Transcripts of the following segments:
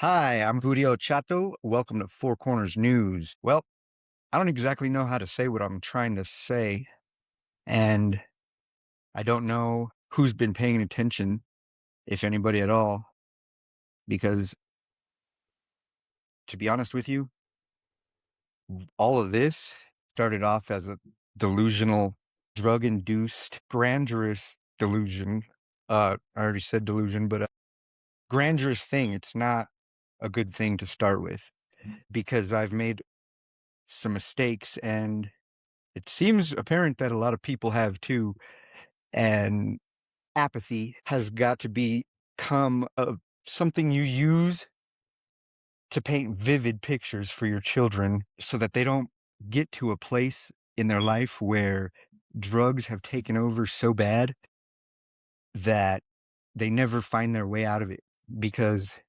Hi, I'm Whootie O Chotto. Welcome to Four Corners News. Well, I don't exactly know how to say what I'm trying to say, and I don't know who's been paying attention, if anybody at all, because to be honest with you, all of this started off as a delusional, drug induced, grandiose delusion. I already said delusion, but a grandiose thing. It's not a good thing to start with because I've made some mistakes and it seems apparent that a lot of people have too, and apathy has got to become something you use to paint vivid pictures for your children so that they don't get to a place in their life where drugs have taken over so bad that they never find their way out of it. Because,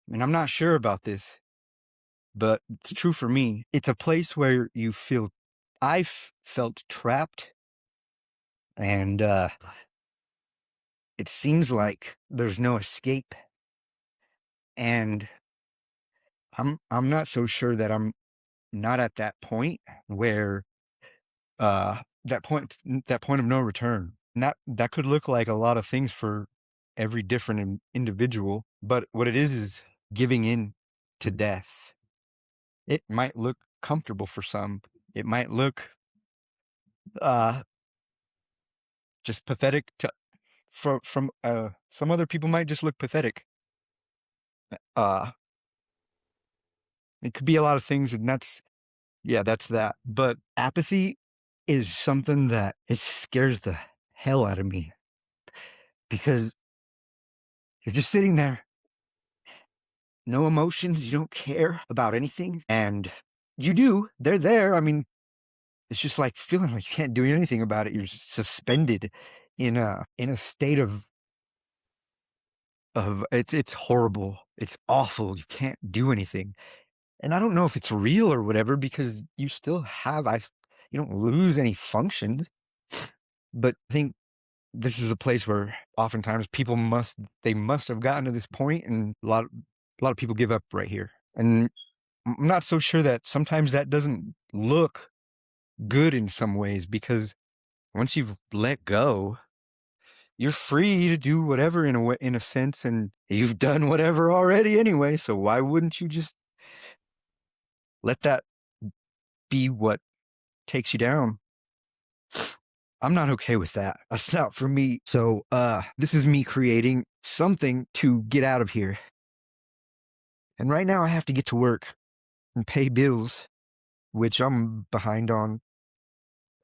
and I'm not sure about this, but it's true for me. It's a place where you feel, I've felt trapped and it seems like there's no escape, and I'm not so sure that I'm not at that point where that point of no return. And that could look like a lot of things for every different individual, but what it is giving in to death. It might look comfortable for some. It might look uh just pathetic to from some other people might just look pathetic. Uh it could be a lot of things, and that's that. But apathy is something that it scares the hell out of me because you're just sitting there, no emotions, you don't care about anything. And you do, they're there. I mean, it's just like feeling like you can't do anything about it. You're just suspended in a state of it's horrible. It's awful. You can't do anything. And I don't know if it's real or whatever because you still have you don't lose any function. But I think this is a place where oftentimes they must have gotten to this point, and a lot of people give up right here. And I'm not so sure that sometimes that doesn't look good in some ways because once you've let go, you're free to do whatever in a way, in a sense, and you've done whatever already anyway. So why wouldn't you just let that be what takes you down? I'm not okay with that. That's not for me. So, this is me creating something to get out of here. And right now I have to get to work and pay bills, which I'm behind on,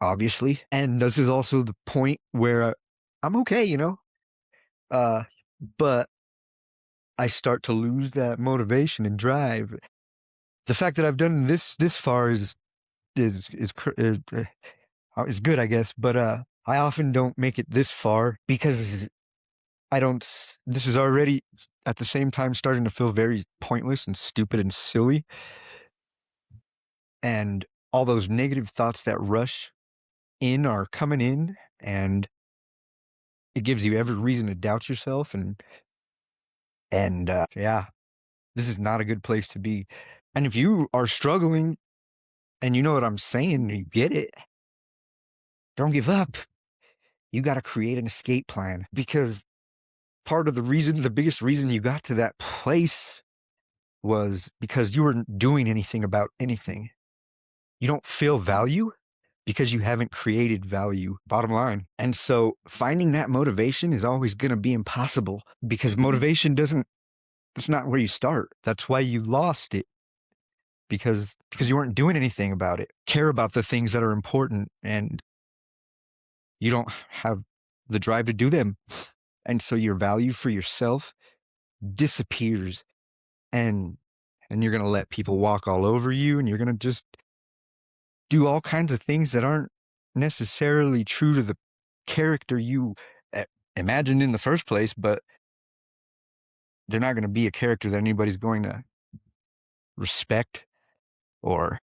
obviously. And this is also the point where I'm okay, uh, but I start to lose that motivation and drive. The fact that I've done this far is good, I guess. But I often don't make it this far because I don't. This is already at the same time starting to feel very pointless and stupid and silly, and all those negative thoughts that rush in are coming in, and it gives you every reason to doubt yourself. And yeah, this is not a good place to be. And if you are struggling and you know what I'm saying, you get it. Don't give up. You got to create an escape plan because part of the biggest reason you got to that place was because you weren't doing anything about anything. You don't feel value because you haven't created value, bottom line. And so finding that motivation is always going to be impossible because motivation it's not where you start. That's why you lost it because you weren't doing anything about it. Care about the things that are important and you don't have the drive to do them. And so your value for yourself disappears and you're going to let people walk all over you and you're going to just do all kinds of things that aren't necessarily true to the character you imagined in the first place, but they're not going to be a character that anybody's going to respect or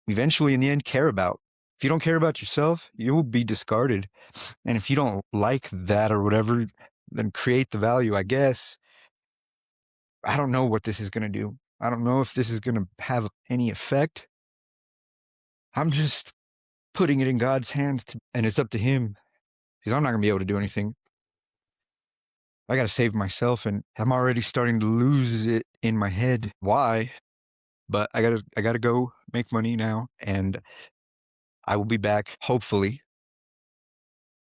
eventually in the end care about. If you don't care about yourself, you will be discarded. And if you don't like that or whatever, then create the value, I guess. I don't know what this is going to do. I don't know if this is going to have any effect. I'm just putting it in God's hands and it's up to him because I'm not going to be able to do anything. I got to save myself and I'm already starting to lose it in my head. Why? But I got to go make money now and I will be back. Hopefully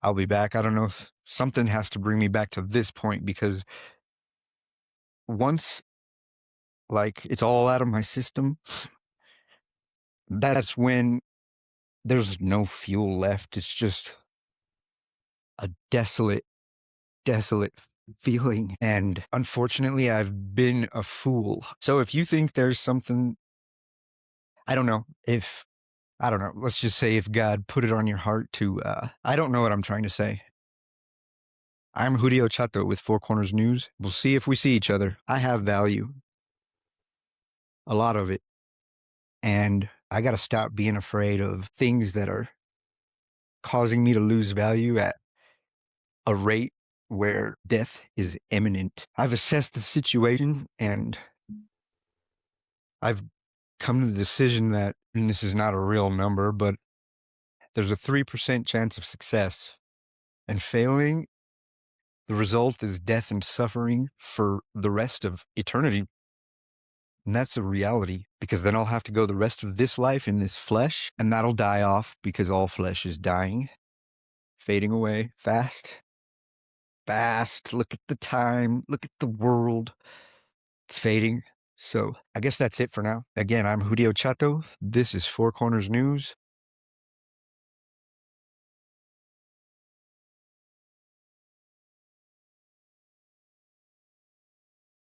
I'll be back. I don't know if something has to bring me back to this point because once like it's all out of my system, that's when there's no fuel left. It's just a desolate feeling. And unfortunately, I've been a fool. So if you think there's something, I don't know if, I don't know, let's just say if God put it on your heart to, I don't know what I'm trying to say. I'm Whootie O Chotto with Four Corners News. We'll see if we see each other. I have value, a lot of it. And I got to stop being afraid of things that are causing me to lose value at a rate where death is imminent. I've assessed the situation and I've come to the decision that, and this is not a real number, but there's a 3% chance of success. And failing, the result is death and suffering for the rest of eternity. And that's a reality because then I'll have to go the rest of this life in this flesh, and that'll die off because all flesh is dying, fading away fast. Fast. Look at the time. Look at the world. It's fading. So I guess that's it for now. Again, I'm Whootie O Chotto. This is Four Corners News.